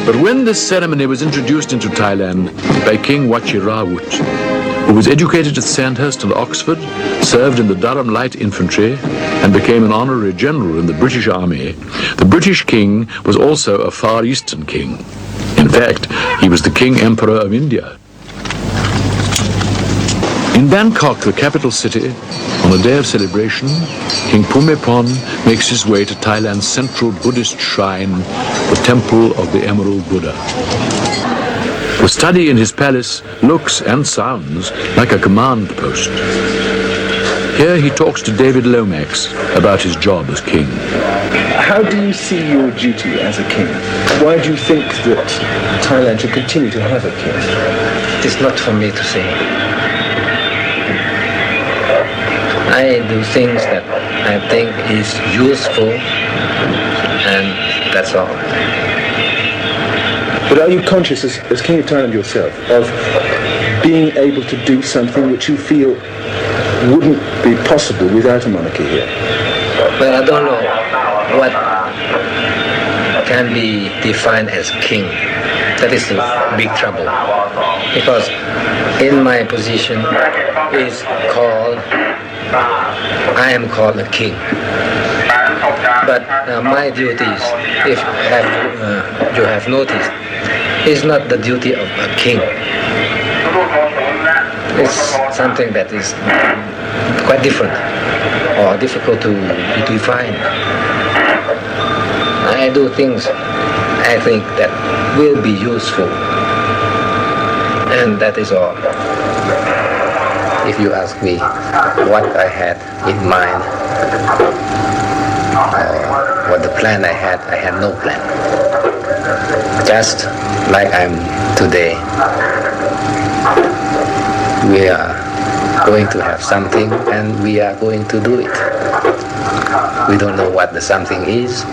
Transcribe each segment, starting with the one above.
But when this ceremony was introduced into Thailand by King Wachirawut, who was educated at Sandhurst and Oxford, served in the Durham Light Infantry, and became an honorary general in the British Army, the British king was also a Far Eastern king. In fact, he was the King Emperor of India. In Bangkok, the capital city, on a day of celebration, King Bhumibol makes his way to Thailand's central Buddhist shrine, the Temple of the Emerald Buddha. The study in his palace looks and sounds like a command post. Here he talks to David Lomax about his job as king. How do you see your duty as a king? Why do you think that Thailand should continue to have a king? It is not for me to say. I do things that I think is useful, and that's all. But are you conscious as King of Thailand yourself of being able to do something which you feel wouldn't be possible without a monarchy here? Well, I don't know what can be defined as king. That is the big trouble, because in my position is called, I am called a king. But my duties, if you have noticed, is not the duty of a king. It's something that is quite different or difficult to define. I do things I think that will be useful, and that is all. If you ask me what I had in mind, what the plan I had no plan. Just like I'm today, we are going to have something and we are going to do it. We don't know what the something is,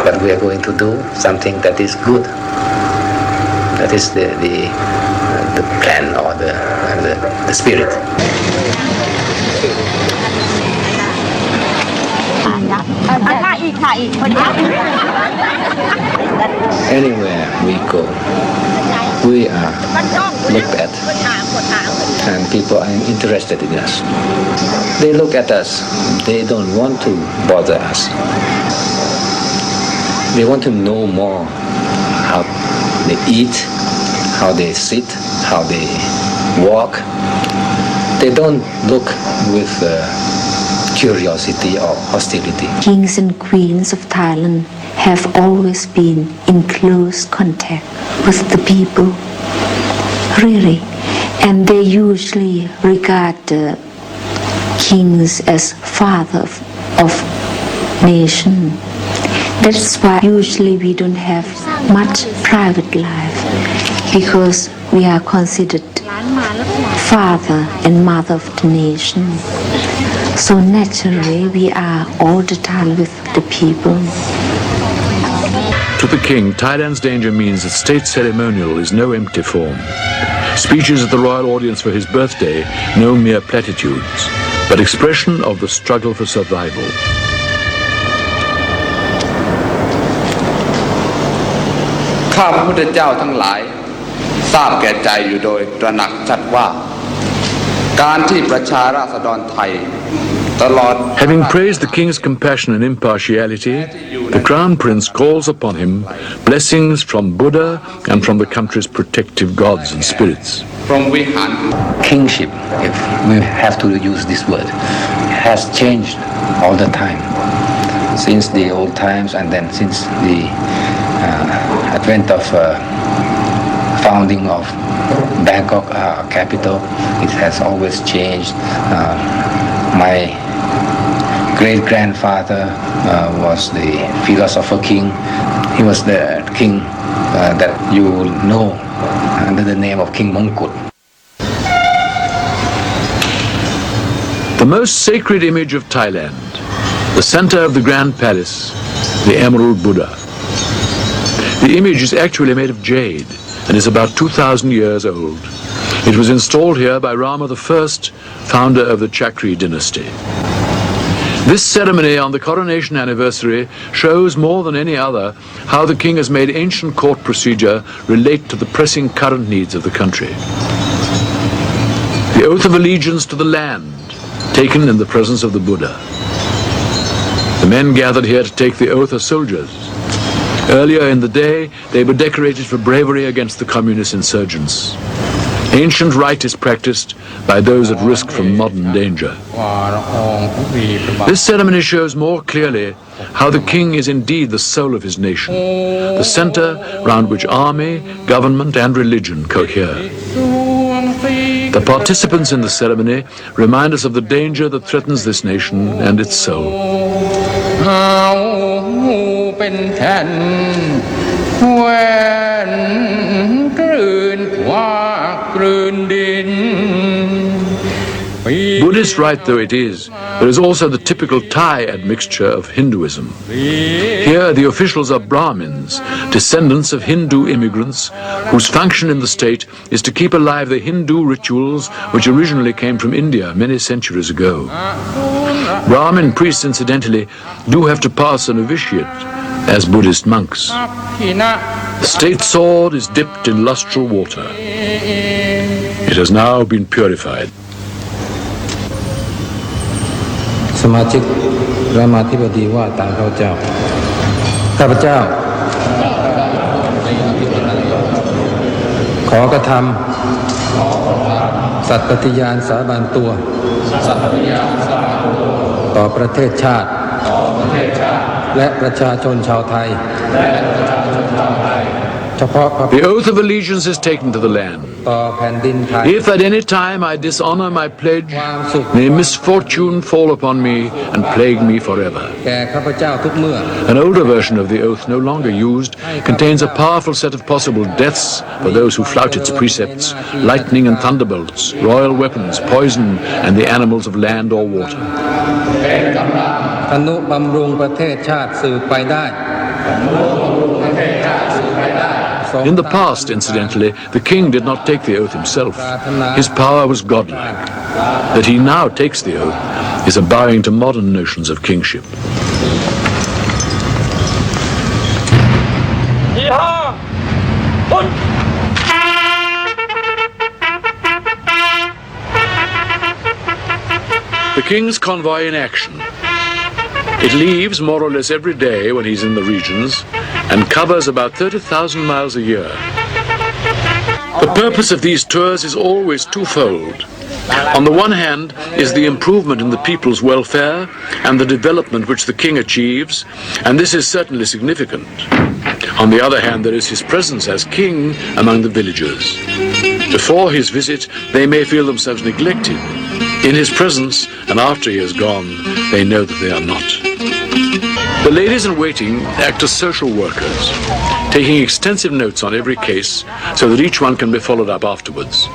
but we are going to do something that is good. That is the plan or the spirit. Anywhere we go, we are looked at, and people are interested in us. They look at us, they don't want to bother us. They want to know more how they eat, how they sit, how they walk. They don't look with curiosity or hostility. Kings and queens of Thailand have always been in close contact with the people, really, and they usually regard the kings as father of nation. That's why usually we don't have much private life, because we are considered father and mother of the nation. So naturally we are all the time with the people. To the king, Thailand's danger means that state ceremonial is no empty form. Speeches at the royal audience for his birthday, no mere platitudes, but expression of the struggle for survival. ข้าพระพุทธเจ้าทั้งหลายทราบแก่ใจอยู่โดยตระหนักชัดว่าการที่ประชาราษฎรไทยตลอด Having praised the king's compassion and impartiality, the crown prince calls upon him blessings from Buddha and from the country's protective gods and spirits. Kingship, if we have to use this word, has changed all the time since the old times, and then since the advent of founding of Bangkok capital. It has always changed. My great-grandfather was the philosopher king. He was the king that you know under the name of King Mongkut. The most sacred image of Thailand, the center of the Grand Palace, the Emerald Buddha. The image is actually made of jade and is about 2,000 years old. It was installed here by Rama I, founder of the Chakri dynasty. This ceremony on the coronation anniversary shows more than any other how the king has made ancient court procedure relate to the pressing current needs of the country. The oath of allegiance to the land, taken in the presence of the Buddha. The men gathered here to take the oath as soldiers. Earlier in the day, they were decorated for bravery against the communist insurgents. Ancient rite is practiced by those at risk from modern danger. This ceremony shows more clearly how the king is indeed the soul of his nation, the center round which army, government and religion cohere. The participants in the ceremony remind us of the danger that threatens this nation and its soul. Buddhist rite though it is, there is also the typical Thai admixture of Hinduism. Here the officials are Brahmins, descendants of Hindu immigrants, whose function in the state is to keep alive the Hindu rituals which originally came from India many centuries ago. Brahmin priests, incidentally, do have to pass a novitiate as Buddhist monks. The state sword is dipped in lustral water. It has now been purified. สมาชิกรามาธิบดีว่าตามข้าพเจ้าขอกระทำสัตย์ปฏิญาณสาบานตัวต่อประเทศชาติและประชาชนชาวไทย The oath of allegiance is taken to the land. If at any time I dishonor my pledge, may misfortune fall upon me and plague me forever. An older version of the oath, no longer used, contains a powerful set of possible deaths for those who flout its precepts: lightning and thunderbolts, royal weapons, poison, and the animals of land or water. In the past, incidentally, the king did not take the oath himself. His power was godlike. That he now takes the oath is a bowing to modern notions of kingship. The king's convoy in action. It leaves more or less every day when he's in the regions and covers about 30,000 miles a year. The purpose of these tours is always twofold. On the one hand is the improvement in the people's welfare and the development which the king achieves, and this is certainly significant. On the other hand, there is his presence as king among the villagers. Before his visit, they may feel themselves neglected. In his presence, and after he has gone, they know that they are not. The ladies-in-waiting act as social workers, taking extensive notes on every case so that each one can be followed up afterwards.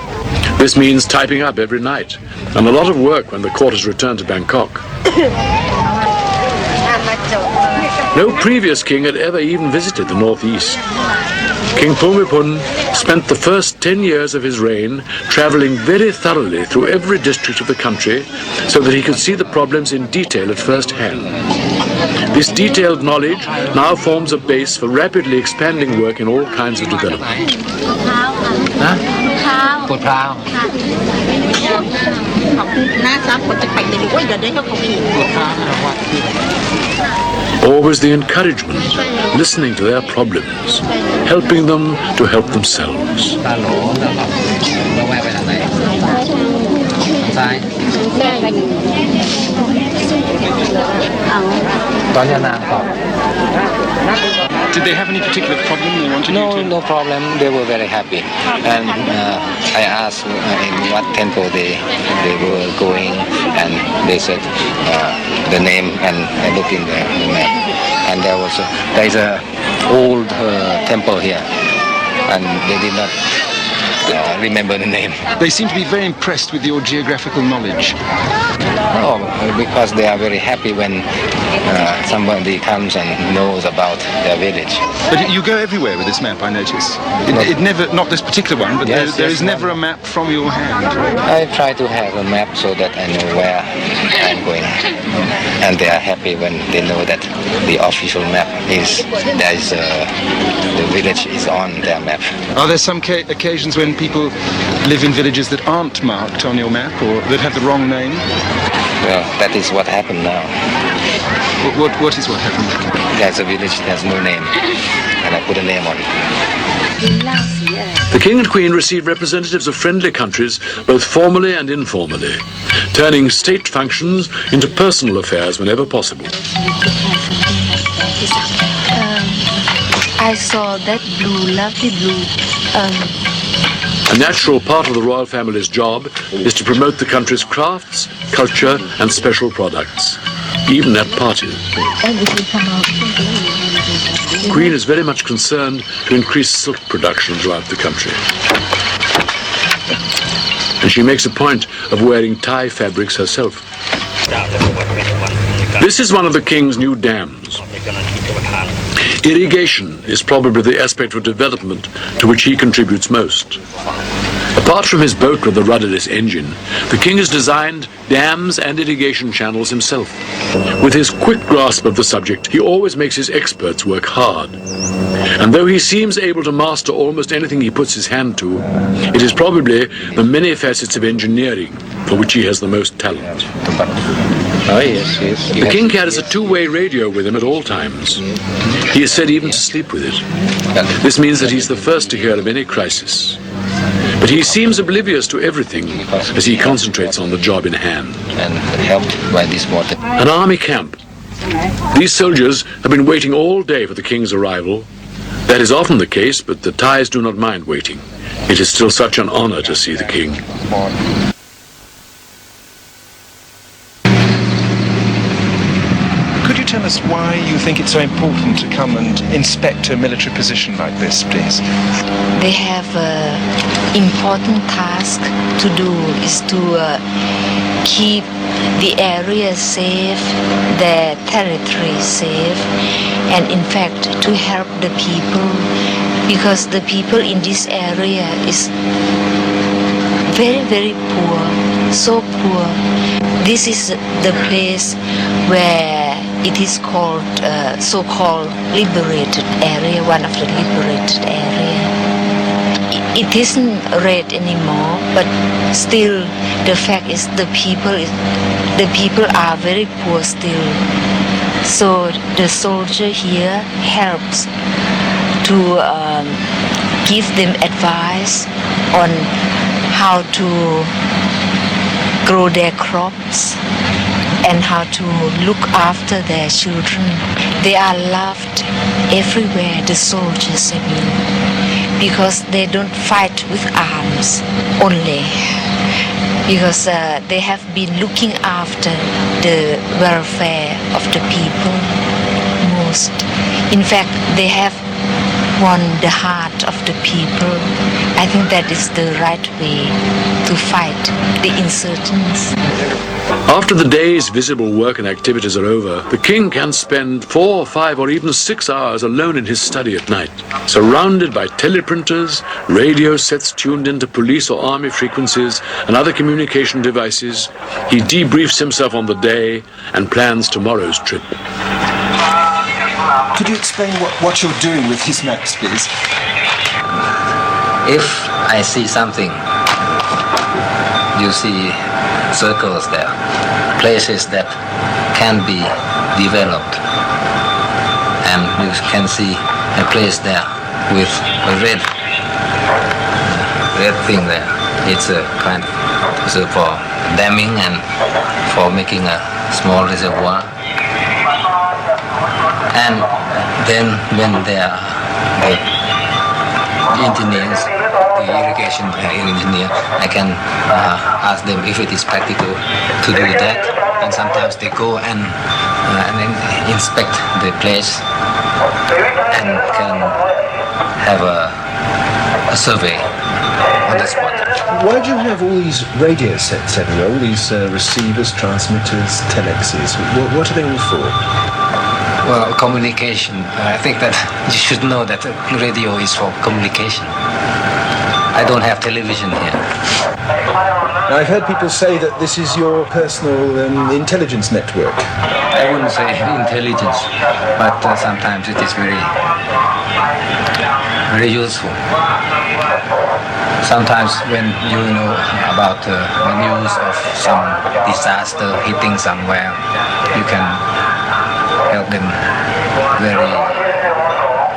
This means typing up every night, and a lot of work when the court has returned to Bangkok. No previous king had ever even visited the northeast. King Bhumibol spent the first 10 years of his reign traveling very thoroughly through every district of the country so that he could see the problems in detail at first hand. This detailed knowledge now forms a base for rapidly expanding work in all kinds of development. Always the encouragement, listening to their problems, helping them to help themselves. Did they have any particular problem they wanted you to? No problem. They were very happy. And I asked in what temple they were going, and they said the name, and I looked in the map. And there is a old temple here, and they did not remember the name. They seem to be very impressed with your geographical knowledge. Oh, because they are very happy when somebody comes and knows about their village. But you go everywhere with this map, I notice. It never, not this particular one, but Yes, there yes, is never a map from your hand. I try to have a map so that I know where I'm going, and they are happy when they know that the official map is the village is on their map. Are there some occasions when people live in villages that aren't marked on your map or that have the wrong name? Well, that is what happened now. What is what happened? There's a village that has no name, and I put a name on it. The King and Queen receive representatives of friendly countries, both formally and informally, turning state functions into personal affairs whenever possible. I saw that blue, lovely blue. A natural part of the royal family's job is to promote the country's crafts, culture and special products, even at parties. The Queen is very much concerned to increase silk production throughout the country. And she makes a point of wearing Thai fabrics herself. This is one of the King's new dams. Irrigation is probably the aspect of development to which he contributes most. Apart from his boat with the rudderless engine, the King has designed dams and irrigation channels himself. With his quick grasp of the subject, he always makes his experts work hard. And though he seems able to master almost anything he puts his hand to, it is probably the many facets of engineering for which he has the most talent. Oh, yes. The King carries a two-way radio with him at all times. He is said even to sleep with it. This means that he's the first to hear of any crisis. But he seems oblivious to everything as he concentrates on the job in hand. And helped by this water. An army camp. These soldiers have been waiting all day for the King's arrival. That is often the case, but the Thais do not mind waiting. It is still such an honor to see the King. Could you tell us why you think it's so important to come and inspect a military position like this, please? They have an important task to do is to keep the area safe, their territory safe, and in fact to help the people, because the people in this area is very, very poor, so poor. This is the place where it is called so-called liberated area, one of the liberated area. It isn't red anymore, but still the fact is the people are very poor still. So the soldier here helps to give them advice on how to grow their crops and how to look after their children. They are loved everywhere, the soldiers, I mean, because they don't fight with arms only, because they have been looking after the welfare of the people most. In fact, they have won the heart of the people. I think that is the right way to fight the insurgents. After the day's visible work and activities are over, the King can spend 4, 5 or even 6 hours alone in his study at night, surrounded by teleprinters, radio sets tuned into police or army frequencies and other communication devices. He debriefs himself on the day and plans tomorrow's trip. Could you explain what you're doing with his maps, please? If I see something, you see circles there, places that can be developed, and you can see a place there with a red thing there. It's a kind of for damming and for making a small reservoir. And then when there are the engineers, the irrigation engineer, I can ask them if it is practical to do that. And sometimes they go and then inspect the place and can have a survey on the spot. Why do you have all these radio sets everywhere, all these receivers, transmitters, telexes? What are they all for? Well, communication. I think that you should know that radio is for communication. I don't have television here. I've heard people say that this is your personal intelligence network. I wouldn't say intelligence, but sometimes it is very, very useful. Sometimes when you know about the news of some disaster hitting somewhere, you can help them very,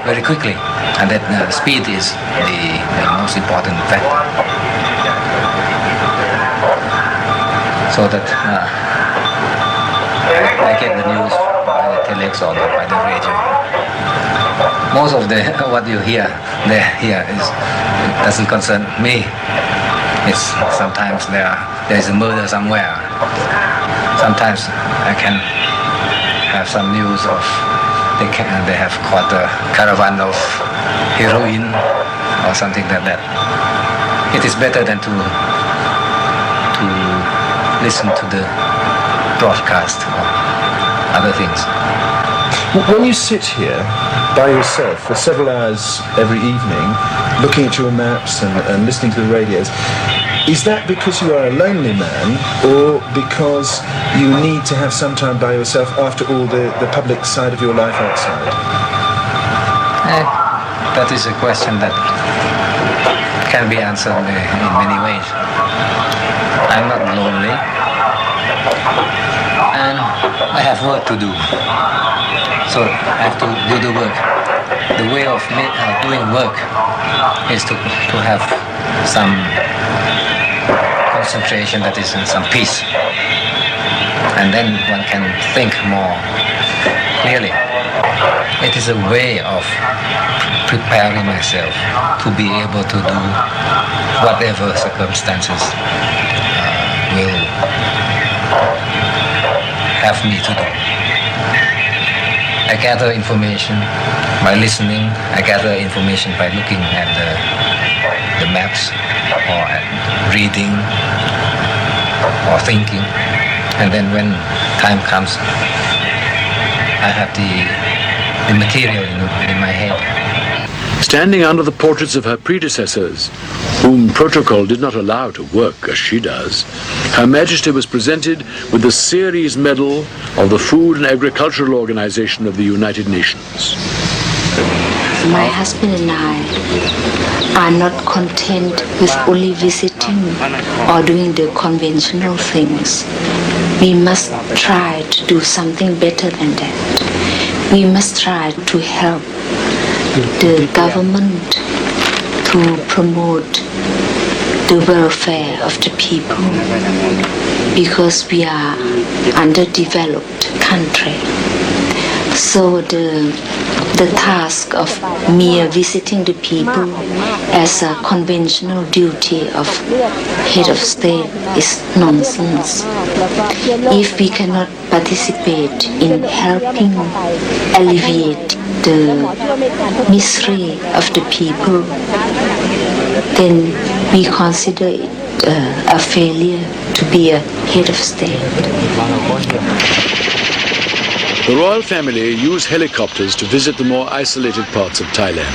very quickly, and that speed is the most important factor. So that I get the news by the telex or by the radio. Most of the what you hear here doesn't concern me. It's sometimes there is a murder somewhere. Sometimes I can have some news of they have caught a caravan of heroin or something like that. It is better than to listen to the broadcast or other things. When you sit here by yourself for several hours every evening, looking at your maps and listening to the radios, is that because you are a lonely man or because you need to have some time by yourself after all the public side of your life outside? That is a question that can be answered in many ways. I'm not lonely, and I have work to do, so I have to do the work. The way of doing work is to have some concentration, that is some peace, and then one can think more clearly. It is a way of preparing myself to be able to do whatever circumstances will have me to do. I gather information by listening. I gather information by looking at the maps or at reading or thinking. And then when time comes, I have the material in my head. Standing under the portraits of her predecessors, whom protocol did not allow to work as she does, Her Majesty was presented with the Ceres Medal of the Food and Agricultural Organization of the United Nations. My husband and I are not content with only visiting or doing the conventional things. We must try to do something better than that. We must try to help the government to promote the welfare of the people, because we are underdeveloped country. So the task of mere visiting the people as a conventional duty of head of state is nonsense. If we cannot participate in helping alleviate the misery of the people, then we consider it a failure to be a head of state. The royal family use helicopters to visit the more isolated parts of Thailand.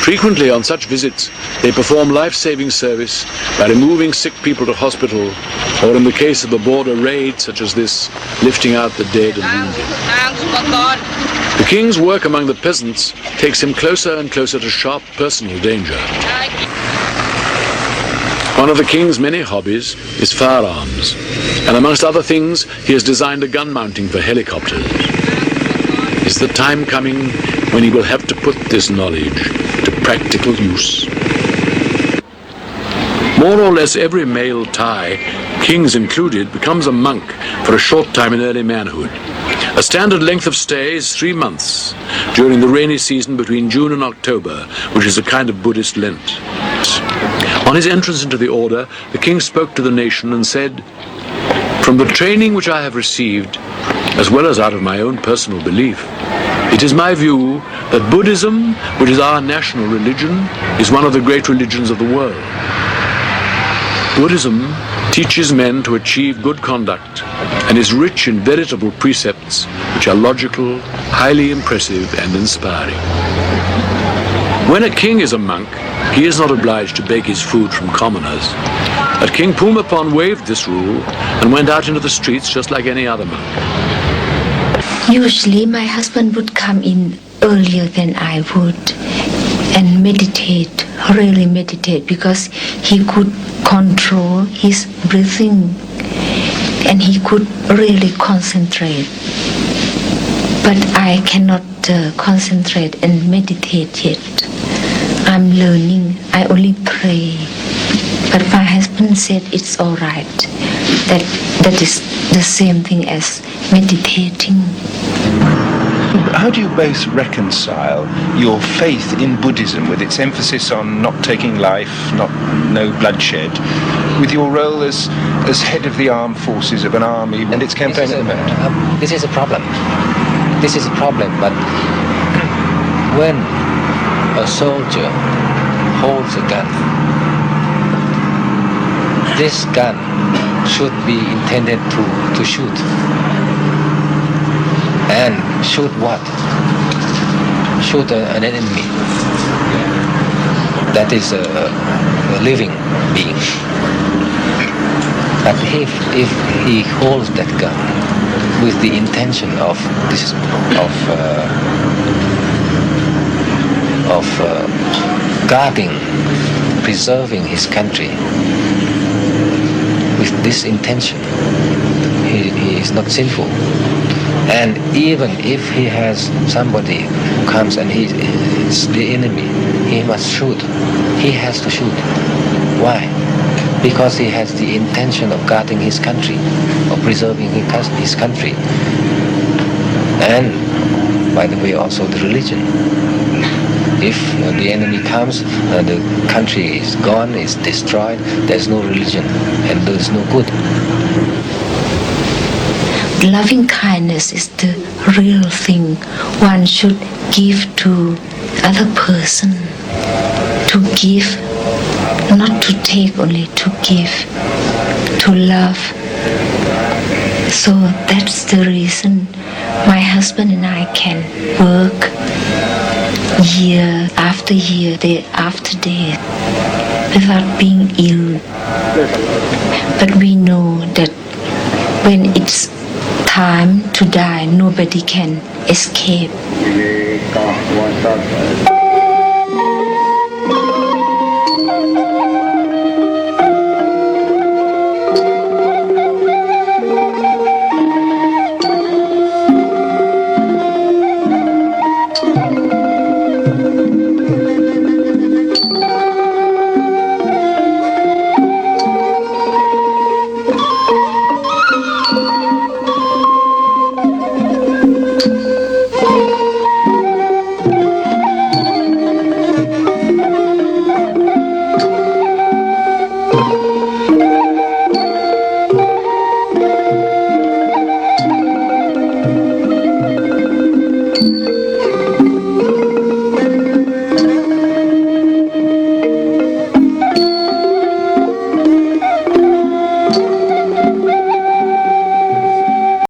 Frequently on such visits, they perform life-saving service by removing sick people to hospital, or in the case of a border raid such as this, lifting out the dead and wounded. The king's work among the peasants takes him closer and closer to sharp personal danger. One of the king's many hobbies is firearms, and amongst other things, he has designed a gun mounting for helicopters. Is the time coming when he will have to put this knowledge to practical use? More or less every male Thai, kings included, becomes a monk for a short time in early manhood. A standard length of stay is 3 months during the rainy season between June and October, which is a kind of Buddhist Lent. On his entrance into the order, the king spoke to the nation and said, From the training which I have received, as well as out of my own personal belief, it is my view that Buddhism, which is our national religion, is one of the great religions of the world. Buddhism teaches men to achieve good conduct and is rich in veritable precepts which are logical, highly impressive and inspiring. When a king is a monk, he is not obliged to beg his food from commoners. But King Bhumibol waived this rule and went out into the streets just like any other monk. Usually my husband would come in earlier than I would and meditate, really meditate, because he could control his breathing and he could really concentrate. But I cannot concentrate and meditate yet. I'm learning. I only pray. But my husband said it's all right. That is the same thing as meditating. How do you both reconcile your faith in Buddhism with its emphasis on not taking life, no bloodshed, with your role as head of the armed forces of an army and its campaign at the moment? This is a problem. This is a problem, but when a soldier holds a gun, this gun should be intended to shoot. And shoot what? Shoot an enemy. That is a living being. But if he holds that gun with the intention of guarding, preserving his country, with this intention, he is not sinful. And even if he has somebody who comes and he is the enemy, he must shoot. He has to shoot. Why? Because he has the intention of guarding his country, of preserving his country. And, by the way, also the religion. If the enemy comes, the country is gone, is destroyed, there's no religion and there's no good. Loving kindness is the real thing one should give to other person. To give, not to take only, to give, to love. So that's the reason my husband and I can work year after year, day after day, without being ill. But we know that when it's time to die, nobody can escape.